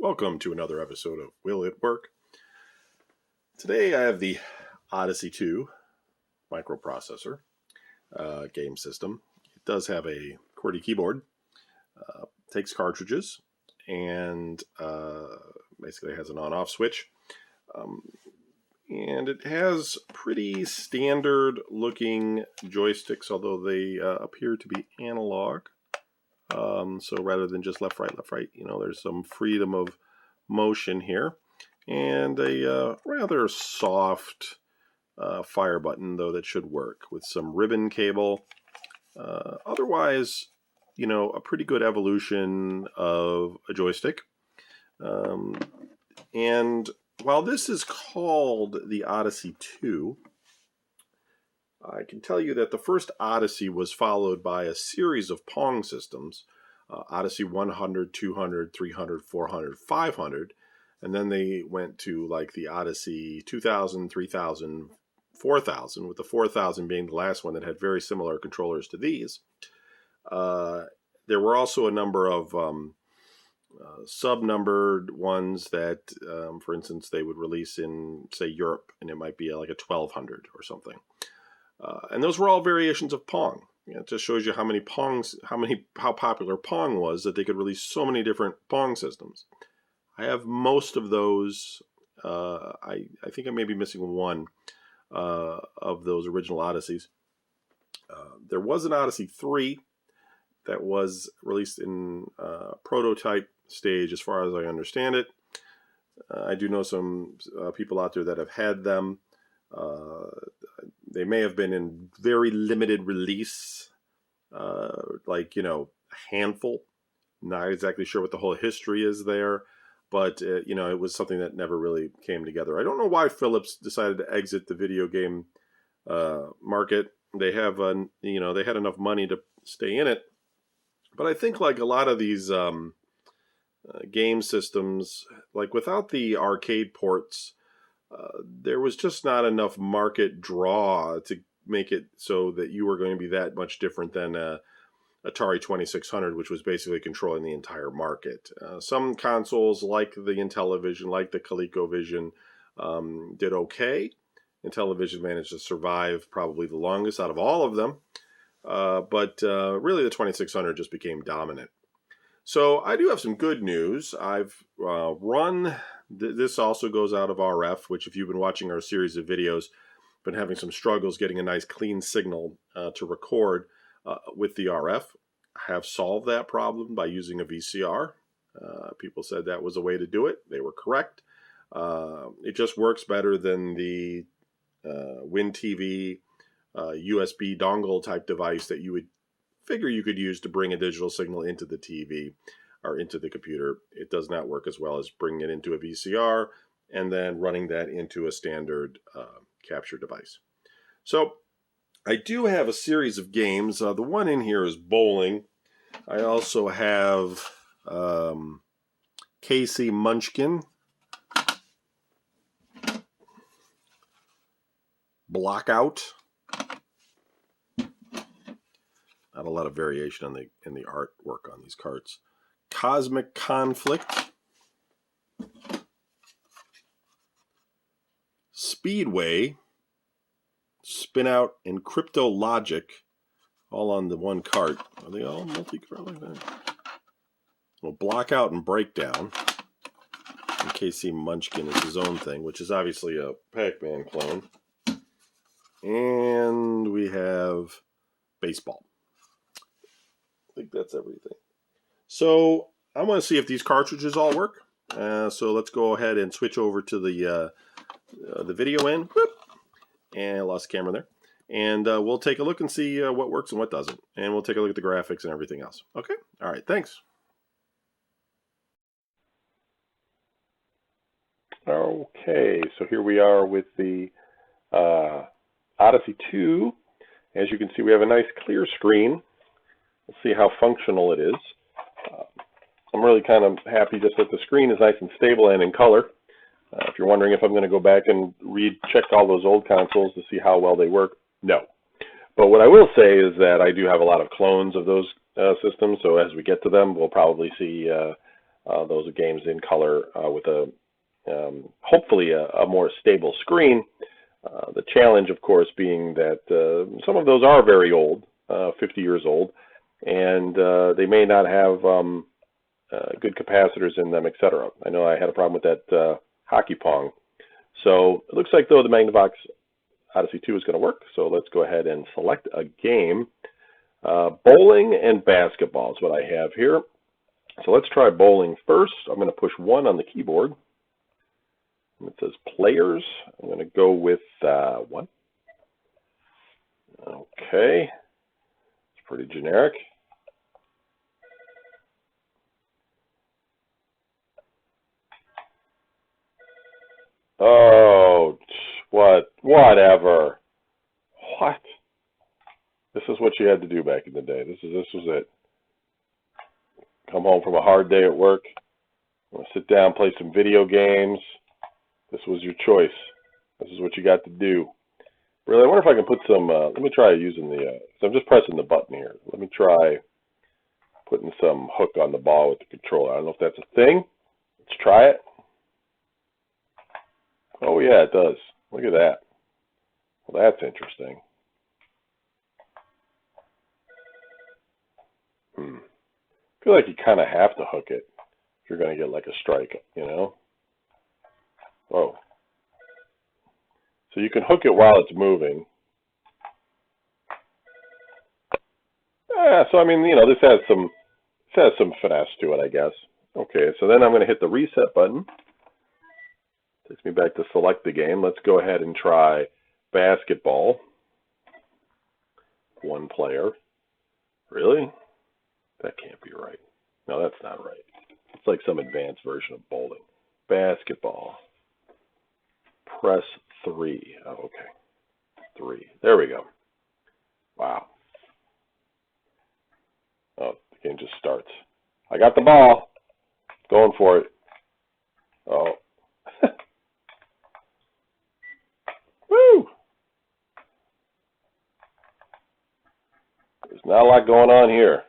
Welcome to another episode of Will It Work? Today I have the Odyssey 2 microprocessor game system. It does have a QWERTY keyboard, takes cartridges, and basically has an on-off switch. And it has pretty standard looking joysticks, although they appear to be analog. So rather than just left, right, there's some freedom of motion here. And a rather soft fire button, though, that should work with some ribbon cable. Otherwise, a pretty good evolution of a joystick. And while this is called the Odyssey 2, I can tell you that the first Odyssey was followed by a series of Pong systems, Odyssey 100, 200, 300, 400, 500, and then they went to like the Odyssey 2000, 3000, 4000, with the 4000 being the last one that had very similar controllers to these. There were also a number of sub-numbered ones that, for instance, they would release in, say, Europe, and it might be like a 1200 or something. And those were all variations of Pong. It just shows you how popular Pong was, that they could release so many different Pong systems. I have most of those. I think I may be missing one of those original Odysseys. There was an Odyssey 3 that was released in prototype stage, as far as I understand it. I do know some people out there that have had them. They may have been in very limited release, like, a handful. Not exactly sure what the whole history is there, but, it was something that never really came together. I don't know why Philips decided to exit the video game market. They have, they had enough money to stay in it. But I think like a lot of these game systems, like without the arcade ports, there was just not enough market draw to make it so that you were going to be that much different than Atari 2600, which was basically controlling the entire market. Some consoles like the Intellivision, like the ColecoVision, did okay. Intellivision managed to survive probably the longest out of all of them. But really the 2600 just became dominant. So I do have some good news. I've run, this also goes out of RF, which if you've been watching our series of videos, been having some struggles getting a nice clean signal to record with the RF. I have solved that problem by using a VCR. People said that was a way to do it. They were correct. It just works better than the WinTV USB dongle type device that you would figure you could use to bring a digital signal into the TV or into the computer. It does not work as well as bringing it into a VCR and then running that into a standard capture device. So I do have a series of games. The one in here is bowling. I also have Casey Munchkin, Blockout. Not a lot of variation in the artwork on these cards. Cosmic Conflict, Speedway, Spin Out, and Crypto Logic, all on the one card. Are they all multi-card like that? Well, Blockout and Breakdown. And KC Munchkin is his own thing, which is obviously a Pac-Man clone. And we have Baseball. I think that's everything. So I want to see if these cartridges all work. So let's go ahead and switch over to the video end. Whoop. And I lost the camera there. And we'll take a look and see what works and what doesn't. And we'll take a look at the graphics and everything else. Okay? All right. Thanks. Okay. So here we are with the Odyssey 2. As you can see, we have a nice clear screen. We'll see how functional it is. I'm really kind of happy just that the screen is nice and stable and in color. If you're wondering if I'm going to go back and check all those old consoles to see how well they work, no. But what I will say is that I do have a lot of clones of those systems, so as we get to them, we'll probably see Those are games in color with a hopefully a more stable screen. The challenge, of course, being that some of those are very old, 50 years old, and they may not have good capacitors in them, etc. I know I had a problem with that hockey pong. So it looks like, though, the Magnavox Odyssey 2 is going to work. So let's go ahead and select a game. Bowling and basketball is what I have here. So let's try bowling first. I'm going to push 1 on the keyboard. It says players. I'm going to go with 1. Okay. It's pretty generic. Oh, whatever. What? This is what you had to do back in the day. This was it. Come home from a hard day at work. Want to sit down, play some video games. This was your choice. This is what you got to do. Really, I wonder if I can put some, let me try using the, so I'm just pressing the button here. Let me try putting some hook on the ball with the controller. I don't know if that's a thing. Let's try it. Oh yeah, it does. Look at that. Well, that's interesting. I feel like you kind of have to hook it if you're going to get like a strike, you know? Whoa. So you can hook it while it's moving. Yeah, so I mean, you know, this has some finesse to it, I guess. Okay, so then I'm going to hit the reset button. Takes me back to select the game. Let's go ahead and try basketball. 1 player. Really? That can't be right. No, that's not right. It's like some advanced version of bowling. Basketball. Press 3. Oh, okay. 3. There we go. Wow. Oh, the game just starts. I got the ball. Going for it. Oh. Woo! There's not a lot going on here.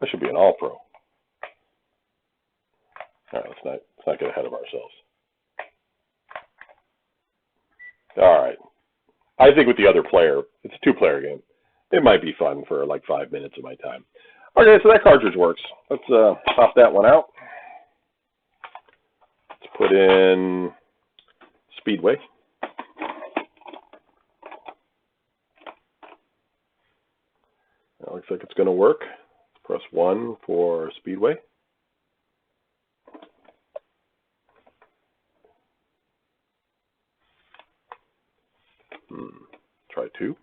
I should be an all-pro. All right, let's not get ahead of ourselves. All right. I think with the other player, it's a 2-player game. It might be fun for like 5 minutes of my time. Okay, so that cartridge works. Let's pop that one out. Let's put in Speedway. That looks like it's going to work. Press 1 for Speedway. Try 2,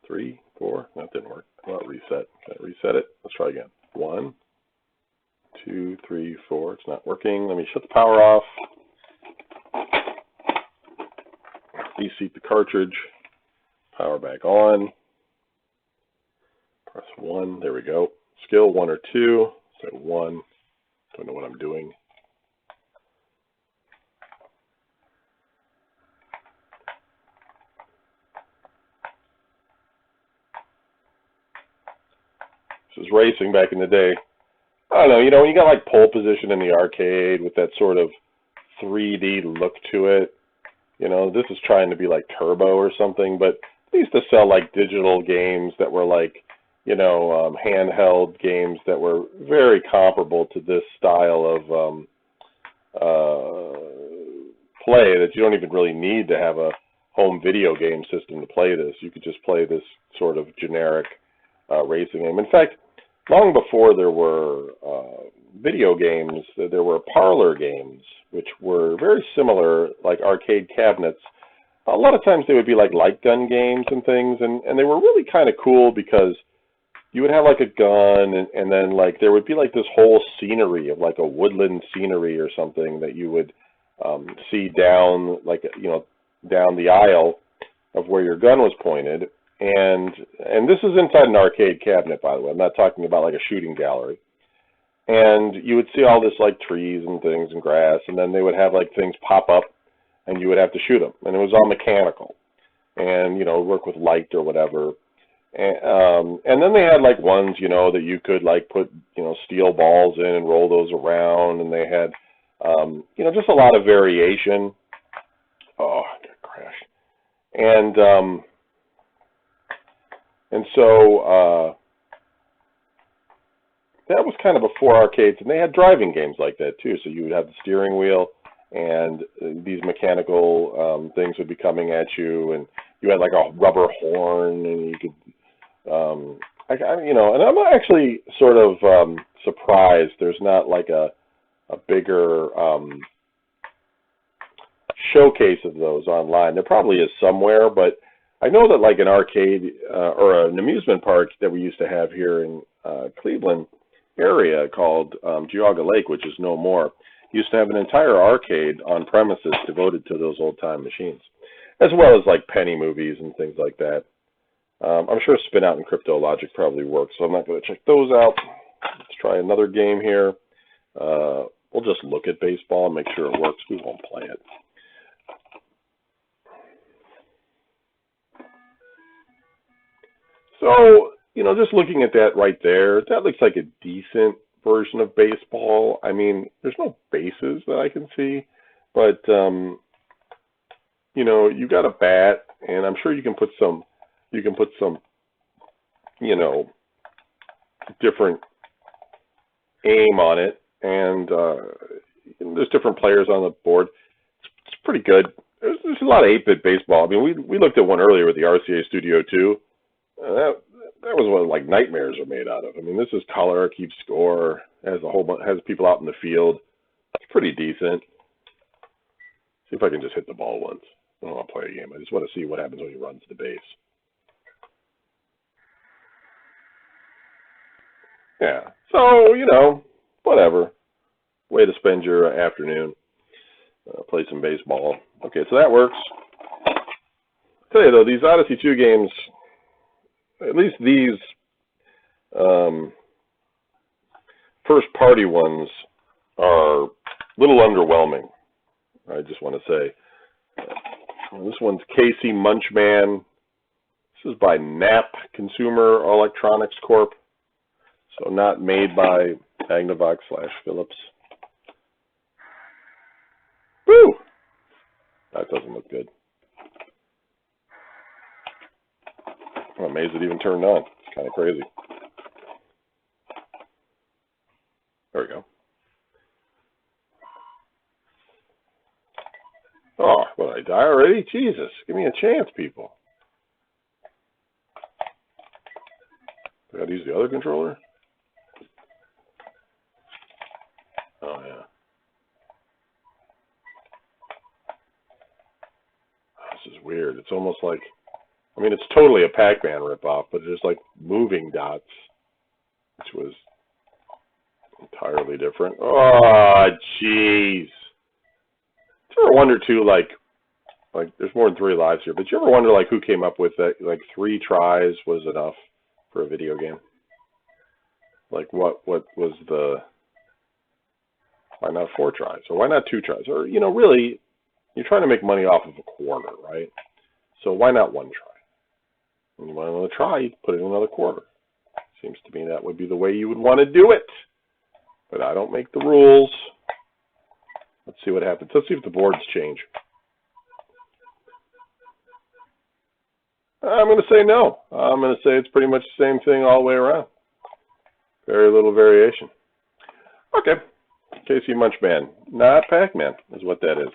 3, 4. That didn't work. Well, reset. Okay, reset it. Let's try again. 1, 2, 3, 4. It's not working. Let me shut the power off. Reseat the cartridge. Power back on. Press 1. There we go. Skill 1 or 2. So 1. Don't know what I'm doing. This was racing back in the day. I don't know, you know, when you got like pole position in the arcade with that sort of 3D look to it, you know, this is trying to be like Turbo or something, but they used to sell like digital games that were like, you know, handheld games that were very comparable to this style of play, that you don't even really need to have a home video game system to play this. You could just play this sort of generic racing game. In fact, long before there were video games, there were parlor games, which were very similar, like arcade cabinets. A lot of times they would be like light gun games and things, and they were really kind of cool because you would have like a gun, and then like there would be like this whole scenery of like a woodland scenery or something that you would see down, like, you know, down the aisle of where your gun was pointed. And this is inside an arcade cabinet, by the way. I'm not talking about like a shooting gallery. and you would see all this like trees and things and grass, and then they would have like things pop up, and you would have to shoot them, and it was all mechanical, and work with light or whatever. And then they had like ones, that you could like put, steel balls in and roll those around, and they had, just a lot of variation. Oh, I got crashed. And so that was kind of before arcades, and they had driving games like that too. So you would have the steering wheel, and these mechanical things would be coming at you, and you had like a rubber horn, and you could, and I'm actually sort of surprised there's not like a bigger showcase of those online. There probably is somewhere, but I know that like an arcade or an amusement park that we used to have here in Cleveland area called Geauga Lake, which is no more, used to have an entire arcade on premises devoted to those old time machines, as well as like penny movies and things like that. I'm sure Spin Out and Crypto Logic probably work, so I'm not going to check those out. Let's try another game here. We'll just look at baseball and make sure it works. We won't play it. So, just looking at that right there, that looks like a decent version of baseball. I mean, there's no bases that I can see, but, you got a bat, and I'm sure you can put some, different aim on it, and there's different players on the board. It's pretty good. There's a lot of 8-bit baseball. I mean, we looked at one earlier with the RCA Studio 2. That was what like nightmares are made out of. I mean, this is color, keeps score, has a whole bunch, has people out in the field. It's pretty decent. See if I can just hit the ball once. I don't want to play a game. I just want to see what happens when he runs the base. Yeah. So, whatever. Way to spend your afternoon. Play some baseball. Okay, so that works. I'll tell you though, these Odyssey 2 games, at least these first party ones, are a little underwhelming, I just want to say. This one's KC Munchman. This is by Knapp Consumer Electronics Corp. So not made by Magnavox / Philips. Woo! That doesn't look good. I'm amazed it even turned on. It's kind of crazy. There we go. Oh, what, I die already? Jesus, give me a chance, people. I gotta use the other controller? Oh, yeah. This is weird. It's almost like, I mean, it's totally a Pac-Man ripoff, but it's like moving dots, which was entirely different. Oh, jeez. Do you ever wonder, too, like there's more than 3 lives here, but you ever wonder, like, who came up with that, like, 3 tries was enough for a video game? Like, what was the, why not 4 tries? Or why not 2 tries? Or, really, you're trying to make money off of a quarter, right? So why not 1 try? When you want another try, you put in another quarter. Seems to me that would be the way you would want to do it. But I don't make the rules. Let's see what happens. Let's see if the boards change. I'm going to say no. I'm going to say it's pretty much the same thing all the way around. Very little variation. Okay. KC Munchman. Not Pac-Man is what that is.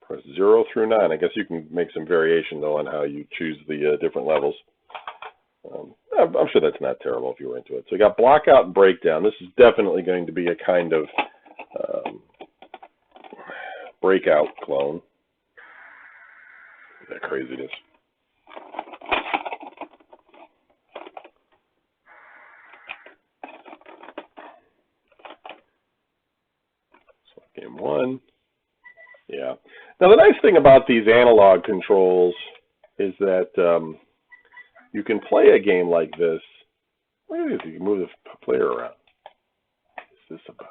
Press 0 through 9. I guess you can make some variation, though, on how you choose the different levels. I'm sure that's not terrible if you were into it. So you got Blockout and Breakdown. This is definitely going to be a kind of Breakout clone. Look at that craziness. So game 1. Yeah. Now, the nice thing about these analog controls is that you can play a game like this Look at this. You can move the player around. What's this about?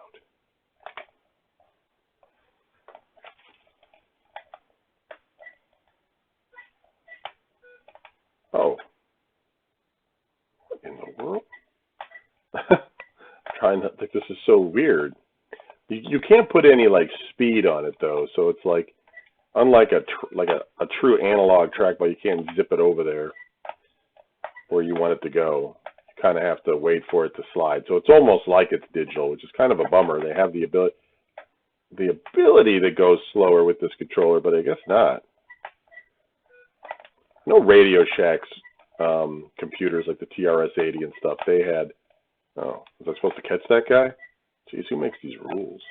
Oh. What in the world? I'm trying to think. This is so weird. You can't put any like speed on it though, so it's like unlike a true analog trackball, you can't zip it over there where you want it to go. You kind of have to wait for it to slide. So it's almost like it's digital, which is kind of a bummer. They have the ability to go slower with this controller, but I guess not. No Radio Shack's computers like the TRS-80 and stuff. They had. Oh, was I supposed to catch that guy? Jeez, who makes these rules?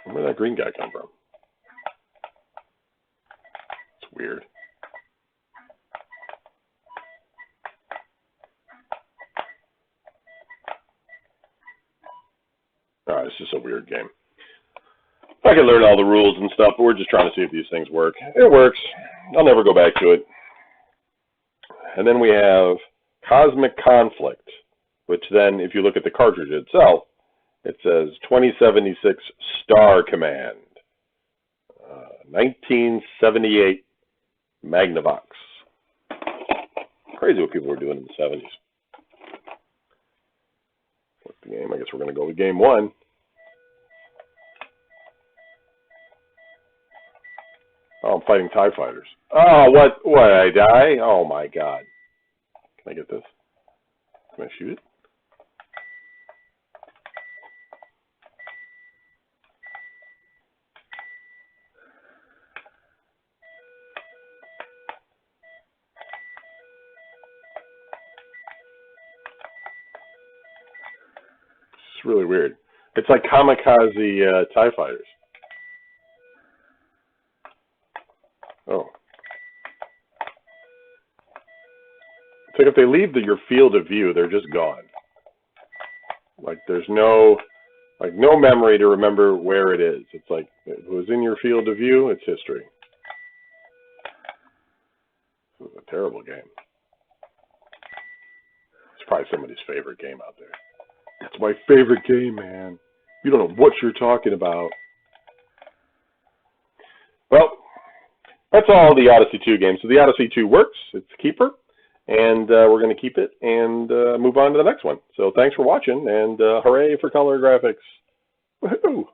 Where'd that green guy come from? It's weird. Alright, it's just a weird game. I can learn all the rules and stuff, but we're just trying to see if these things work. It works. I'll never go back to it. And then we have Cosmic Conflict, which then, if you look at the cartridge itself, it says 2076 Star Command, 1978 Magnavox. Crazy what people were doing in the 70s. What's the game? I guess we're going to go with game one. Oh, I'm fighting TIE fighters. Oh, what? I die? Oh, my God. Can I get this? Can I shoot it? It's really weird. It's like kamikaze TIE fighters. Oh. It's like if they leave your field of view, they're just gone. Like there's no memory to remember where it is. It's like if it was in your field of view, it's history. This is a terrible game. It's probably somebody's favorite game out there. It's my favorite game, man. You don't know what you're talking about. Well, that's all the Odyssey 2 games. So the Odyssey 2 works. It's a keeper. And we're going to keep it and move on to the next one. So thanks for watching, and hooray for color graphics. Woohoo!